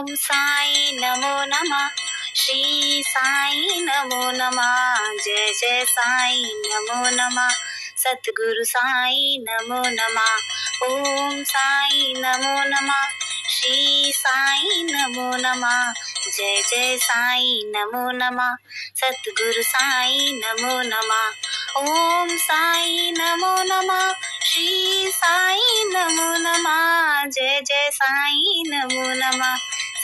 ओम साई नमो नमः। श्री साई नमो नमः। जय जय साई नमो नमः। सतगुरु साई नमो नमः। ओम साई नमो नमः। श्री साई नमो नमः। जय जय साई नमो नमः। सतगुरु साई नमो नमः। ओम साई नमो नमः। श्री साई नमो नमः। जय जय साई नमो नमः।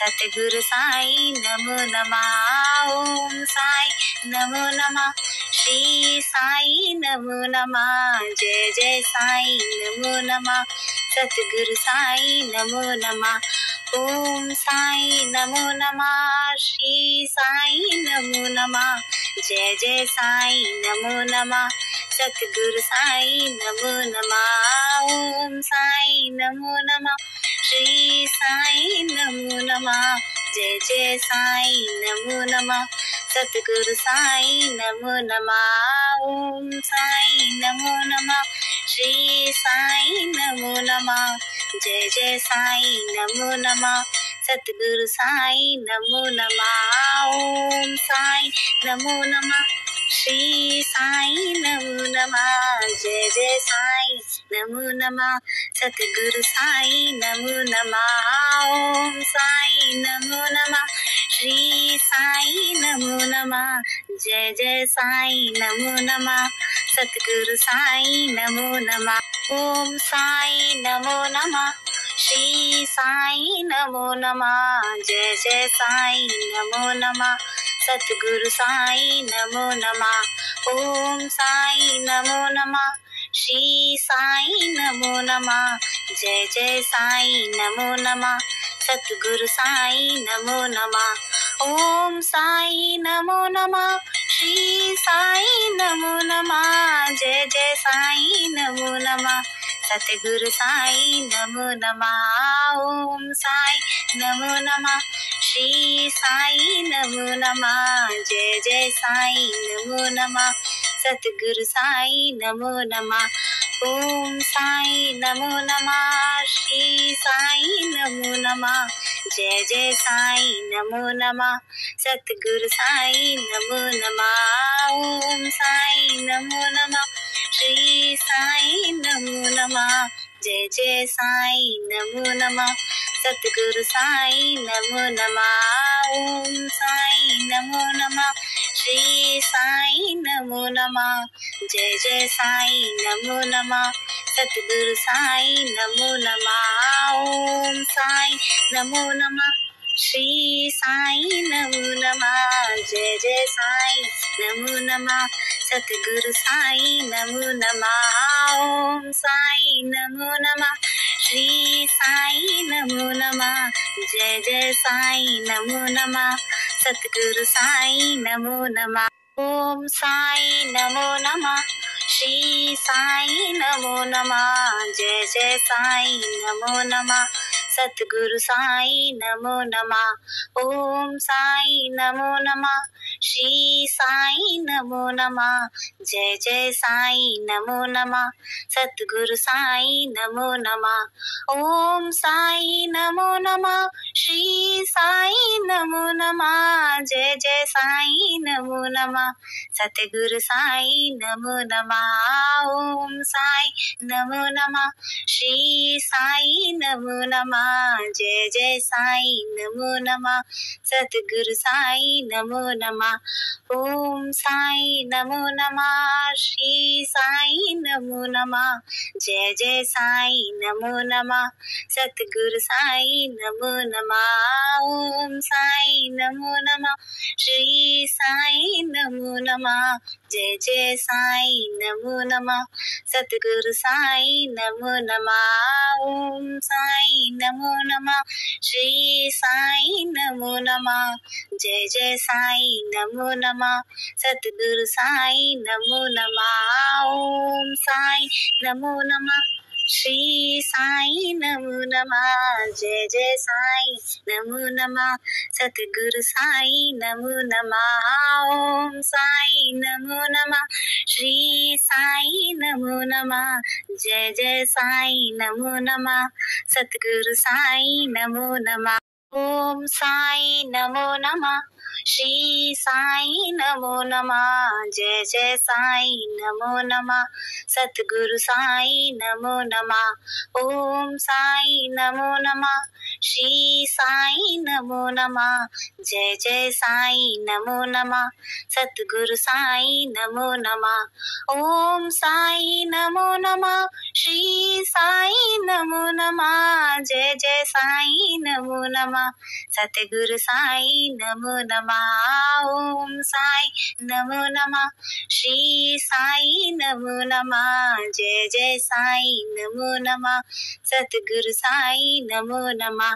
सतगुरु साई नमो नमः। ओम साई नमो नमः। श्री साई नमो नमः। जय जय साई नमो नमः। सतगुरु साई नमो नमः। ओम साई नमो नमः। श्री साई नमो नमः। जय जय साई नमो नमः। सतगुरु साई नमो नमः। ओम साई नमो नमः। श्री साई नमो नमः। जय जय साई नमो नमः। सतगुरु साई नमो नमः। ओम साई नमो नमः। श्री साई नमो नमः। जय जय साई नमो नमः। सतगुरु साई नमो नमः। ओम साई नमो नमः। श्री साई नमो नमः। जय जय साई नमो नमः। सतगुरु साई नमो नमः। ओम साई नमो नमः। श्री साई नमो नमः। जय जय साई नमो नमः। सतगुरु साई नमो नमः। ओम साई नमो नमः। श्री साई नमो नमः। जय जय साई नमो नमः। सतगुरु साई नमो नमः। ओम साई नमो नमः। श्री साई नमो नमः। जय जय साई नमो नमः। सतगुरु साई नमो नमः। ओम साई नमो नमः। श्री साई नमो नमः। जय जय साई नमो नमः। सतगुरु साई नमो नमः। ओम साई नमो नमः। श्री साई नमो नमः। जय जय साई नमो नमः। सतगुरु साई नमो नमः। ओम साई नमो नमः। श्री साई नमो नमः। जय जय साई नमो नमः। सतगुरु साई नमो नमः। ओम साई नमो नमः। श्री साई नमो नमः। जय जय साई नमो नमः। सतगुरु साई नमो नमः। ओम साई नमो नमः। श्री साई नमो नमः। जय जय साई नमो नमः। सतगुरु साई नमो नमः। ओम साई नमो नमः। श्री साई नमो नमः। जय जय साई नमो नमः। सतगुरु साई नमो नमः। ओम साई नमो नमः। श्री साई नमो नमः। जय जय साई नमो नमः। सतगुरु साई नमो नमः। ओम साई नमो नमः। श्री साई नमो नमः। जय जय साई नमो नमः। सतगुरु साई नमो नमः। ओम साई नमो नमः। श्री साई नमो नमः। जय जय साई नमो नमः। सतगुरु साई नमो नमः। ओम साई नमो नमः। श्री साई नमो नमः। जय जय साई नमो नमः। सतगुरु साई नमो नमः। ओम साई नमो नमः। श्री साई नमो नमः। जय जय साई नमो नमः। सतगुरु साई नमो नमः। ओम साई नमो नमः। श्री साई नमो नमः। जय जय साई नमो नमः। सतगुरु साई नमो नमः। ओम साई नमो नमः। श्री साई नमो नमः। जय जय साई नमो नमः। सतगुरु साई नमो नमः। ओम साई नमो नमः। श्री साई नमो नमः। जय जय साई नमो नमः। सतगुरु साई नमो नमः। ओम साई नमो नमः। श्री साई नमो नमः। जय जय साई नमो नमः। सतगुरु साई नमो नमः। ओम साई नमो नमः। श्री साई नमो नमः। जय जय साई नमो नमः। सतगुरु साई नमो नमः। ओम साई नमो नमः। श्री साई नमो नमः। जय जय साई नमो नमः। सतगुरु साई नमो नमः। ओम साई नमो नमः। श्री साई नमो नमः। जय जय साई नमो नमः। सतगुरु साई नमो नमः। ओम साई नमो नमः। श्री साई नमो नमः। जय जय साई नमो नमः। सतगुरु साई नमो नमः। ओम साई नमो नमः। श्री साई नमो नमः। जय जय साई नमो नमः। सतगुरु साई नमो नमः।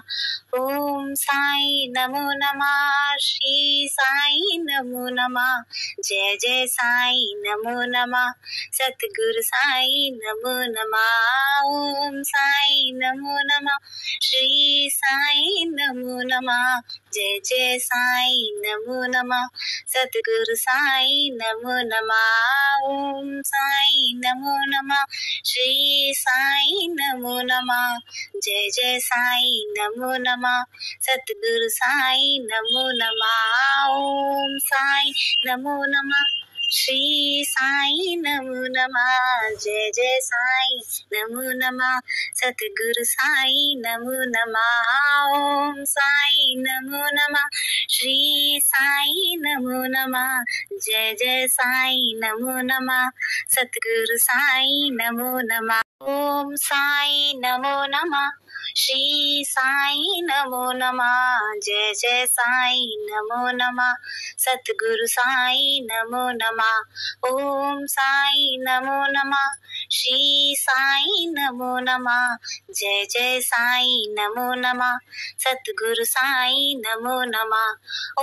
ओम साई नमो नमः। श्री साई नमो नमः। जय जय साई नमो नमः। सतगुरु साई नमो नमः। ओम साई नमो नमः। श्री साई नमो नमः। जय जय साई नमो नमः। सतगुरु साई नमो नमः। ओम साई नमो नमः। श्री साई नमो नमः। जय जय साई नमो नमः। सतगुरु साई नमो नमः। ओम साई नमो नमः। श्री साई नमो नमः। जय जय साई नमो नमः। सतगुरु साई नमो नमः। ओम साई नमो नमः। श्री साई नमो नमः। जय जय साई नमो नमः। सतगुरु साई नमो नमः। ओम साई नमो नमः। श्री साई नमो नमः। जय जय साई नमो नमः। सतगुरु साई नमो नमः। ओम साई नमो नमः। श्री साई नमो नमः। जय जय साई नमो नमः। सतगुरु साई नमो नमः।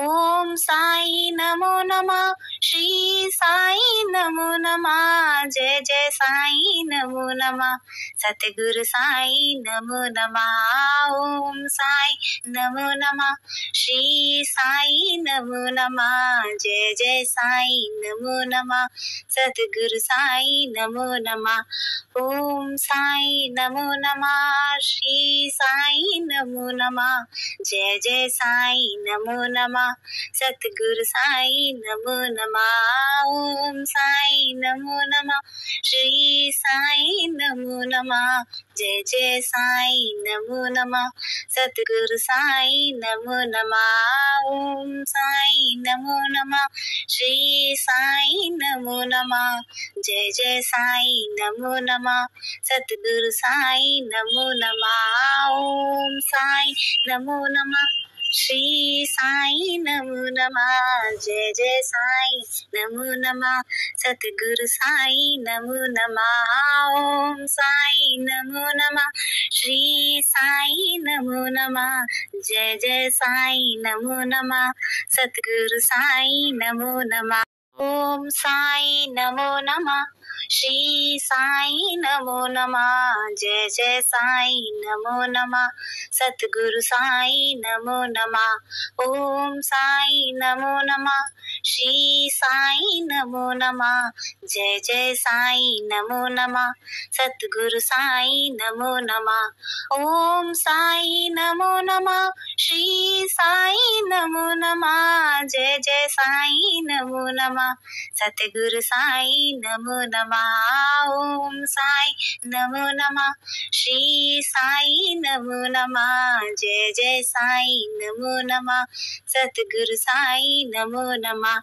ओम साई नमो नमः। श्री साई नमो नमः। जय जय साई नमो नमः। सतगुरु साई नमो नमः। ओम साई नमो नमः। श्री साई नमो नमः। जय जय साई नमो नमः। सतगुरु साई नमो नमः। ओम साई नमो नमः। श्री साई नमो नमः। जय जय साई नमो नमः। सतगुरु साई नमो नमः। ओम साई नमो नमः। श्री साई नमो नमः। जय जय साई नमो नमः। सतगुरु साई नमो नमः। ओम साई नमो नमः। श्री साई नमो नमः। जय जय साई नमो नमः। सतगुरु साई नमो नमः। ओम साई नमो नमः। श्री साई नमो नमः। जय जय साई नमो नमः। सतगुरु साई नमो नमः। ओम साई नमो नमः। श्री साई नमो नमः। जय जय साई नमो नमः। सतगुरु साई नमो नमः। ओम साई नमो नमः। श्री साई नमो नमः। जय जय साई नमो नमः। सतगुरु साई नमो नमः। ओम साई नमो नमः। श्री साई नमो नमः। जय जय साई नमो नमः। सतगुरु साई नमो नमः। ओम साई नमो नमः। श्री साई नमो नमः। जय जय साई नमो नमः। सतगुरु साई नमो नमः। ओम साई नमो नमः। श्री साई नमो नमः। जय जय साई नमो नमः। सतगुरु साई नमो नमः।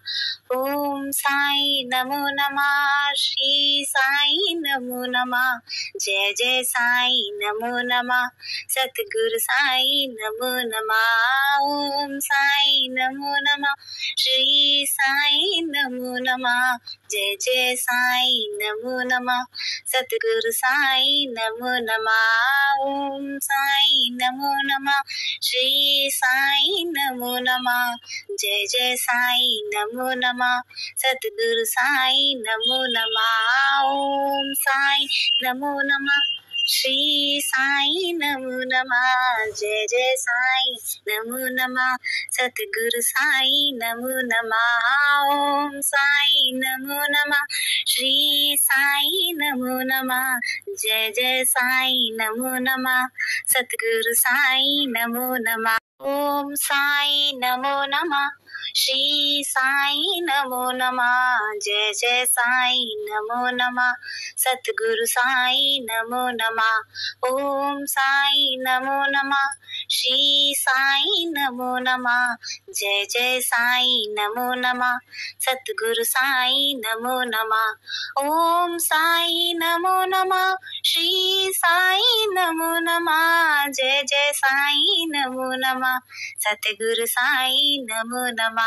ओम साई नमो नमः। श्री साई नमो नमः। जय जय साई नमो नमः। सतगुरु साई नमो नमः। ओम साई नमो नमः। श्री साई नमो नमः। जय जय साई नमो नमः। सतगुरु साई नमो नमः। ओम साई नमो नमः। श्री साई नमो नमः। जय जय साई नमो नमः। सतगुरु साई नमो नमः। ओम साई नमो नमः। श्री साई नमो नमः। जय जय साई नमो नमः। सतगुरु साई नमो नमः। ओम साई नमो नमः। श्री साई नमो नमः। जय जय साई नमो नमः। सतगुरु साई नमो नमः। ओम साई नमो नमः। श्री साई नमो नमः। जय जय साई नमो नमः। सतगुरु साई नमो नमः। ओम साई नमो नमः। श्री साई नमो नमः। जय जय साई नमो नमः। सतगुरु साई नमो नमः। ओम साई नमो नमः। श्री साई नमो नमः। जय जय साई नमो नमः। सतगुरु साई नमो नमः।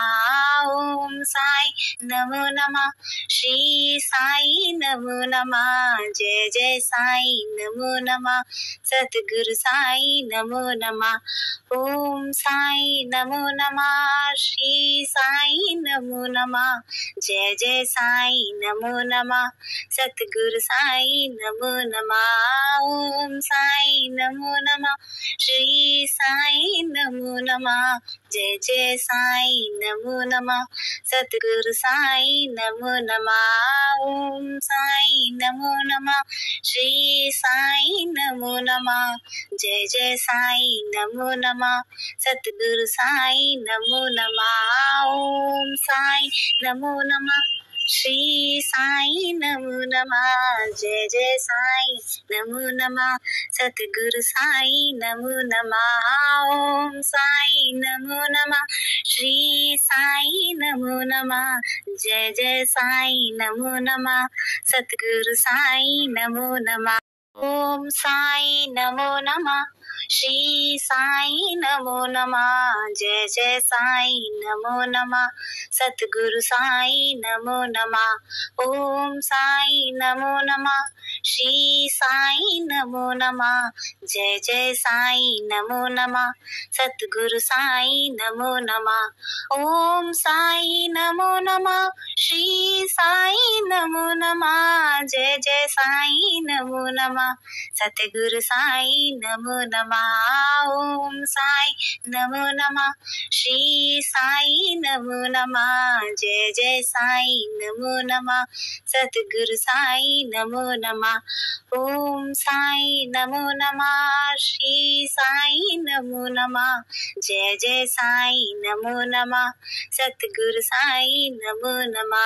ओम साई नमो नमः। श्री साई नमो नमः। जय जय साई नमो नमः। सतगुरु साई नमो नमः। ओम साई नमो नमः। श्री साई नमो नमः। जय जय साई नमो नमः। सतगुरु साई नमो नमः। ओम साई नमो नमः। श्री साई नमो नमः। जय जय साई नमो नमः। सतगुरु साई नमो नमः। ओम साई नमो नमः। श्री साई नमो नमः। जय जय साई नमो नमः। सतगुरु साई नमो नमः। ओम साई नमो नमः। श्री साई नमो नमः। जय जय साई नमो नमः। सतगुरु साई नमो नमः। ओम साई नमो नमः। श्री साई नमो नमः। जय जय साई नमो नमः। सतगुरु साई नमो नमः। ओम साई नमो नमः। श्री साई नमो नमः। जय जय साई नमो नमः। सतगुरु साई नमो नमः। ओम साई नमो नमः। श्री साई नमो नमः। जय जय साई नमो नमः। सतगुरु साई नमो नमः। ओम साई नमो नमः। श्री साई नमो नमः। जय जय साई नमो नमः। सतगुरु साई नमो नमः। ओम साई नमो नमः। श्री साई नमो नमः। जय जय साई नमो नमः। सतगुरु साई नमो नमः। ओम साई नमो नमः। श्री साई नमो नमः। जय जय साई नमो नमः। सतगुरु साई नमो नमः।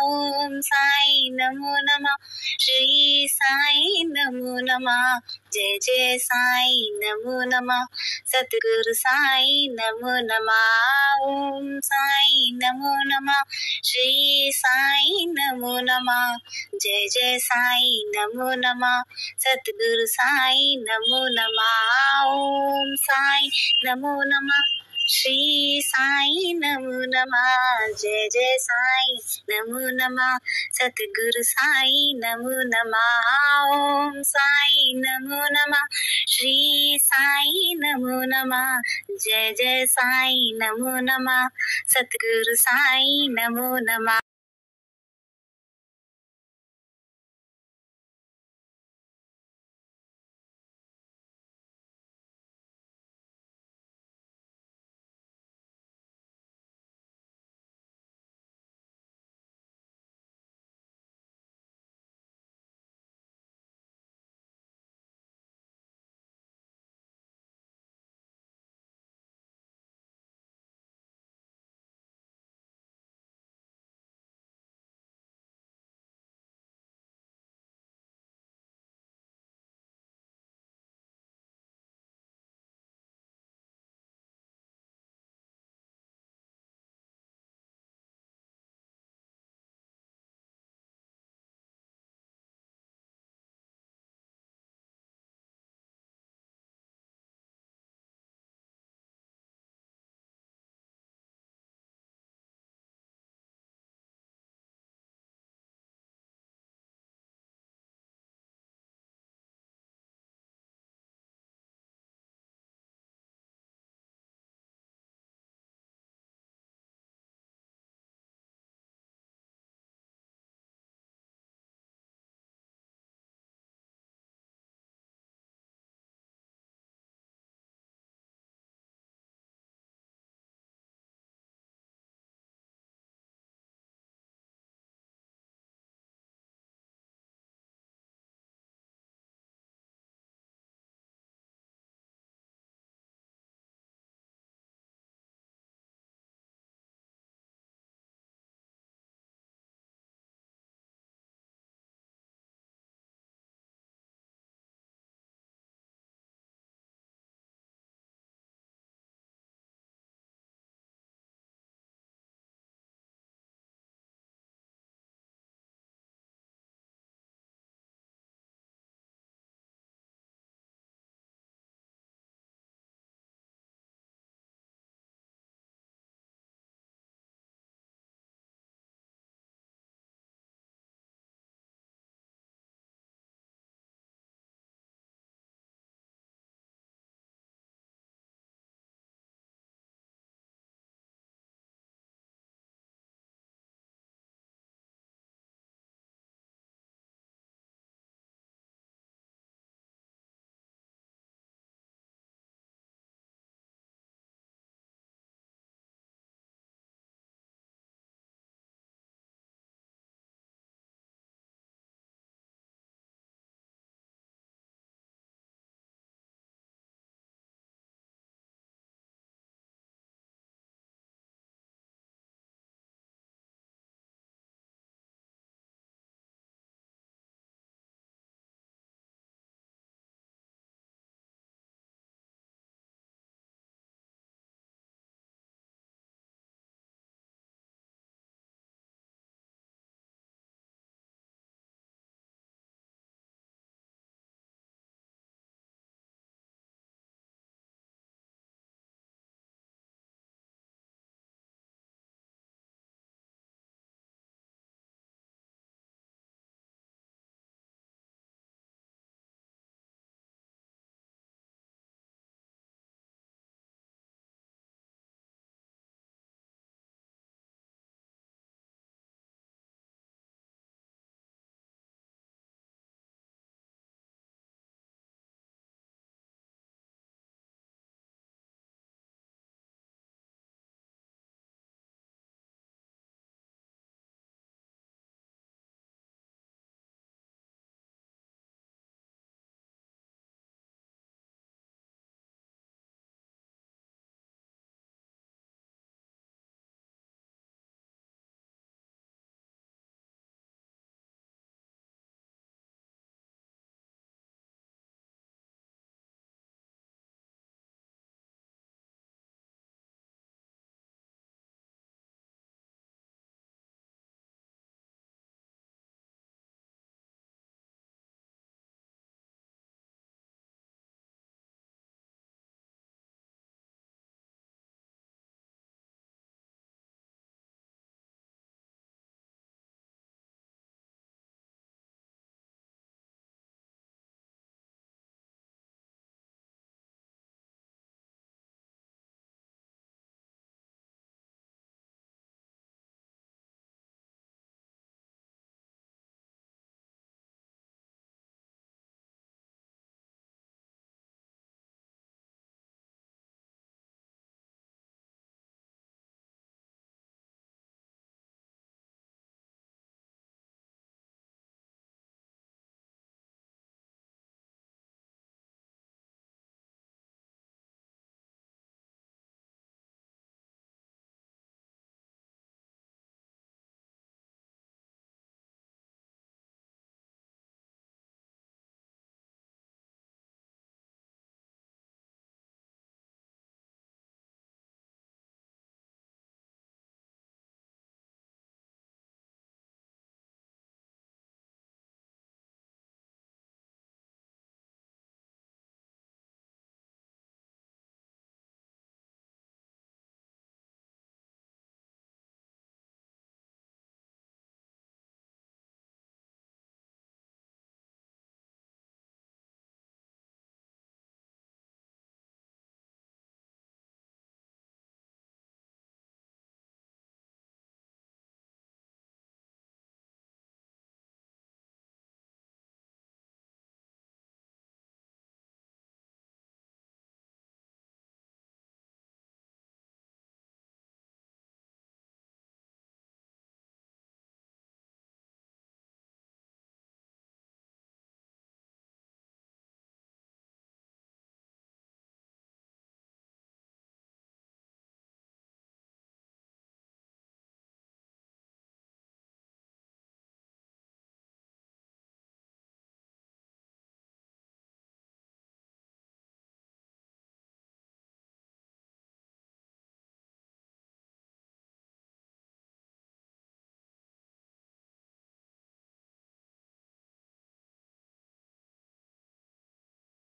ओम साई नमो नमः। श्री साई नमो नमः। जय जय साई नमो नमः। सतगुरु साई नमो नमः। ओम साई नमो नमः। श्री साई नमो नमः। जय जय साई नमो नमः। सतगुरु साई नमो नमः। ओम साई नमो नमः। श्री साई नमो नमः। जय जय साई नमो नमः। सतगुरु साई नमो नमः। ओम साई नमो नमः। श्री साई नमो नमः। जय जय साई नमो नमः। सतगुरु साई नमो नमः।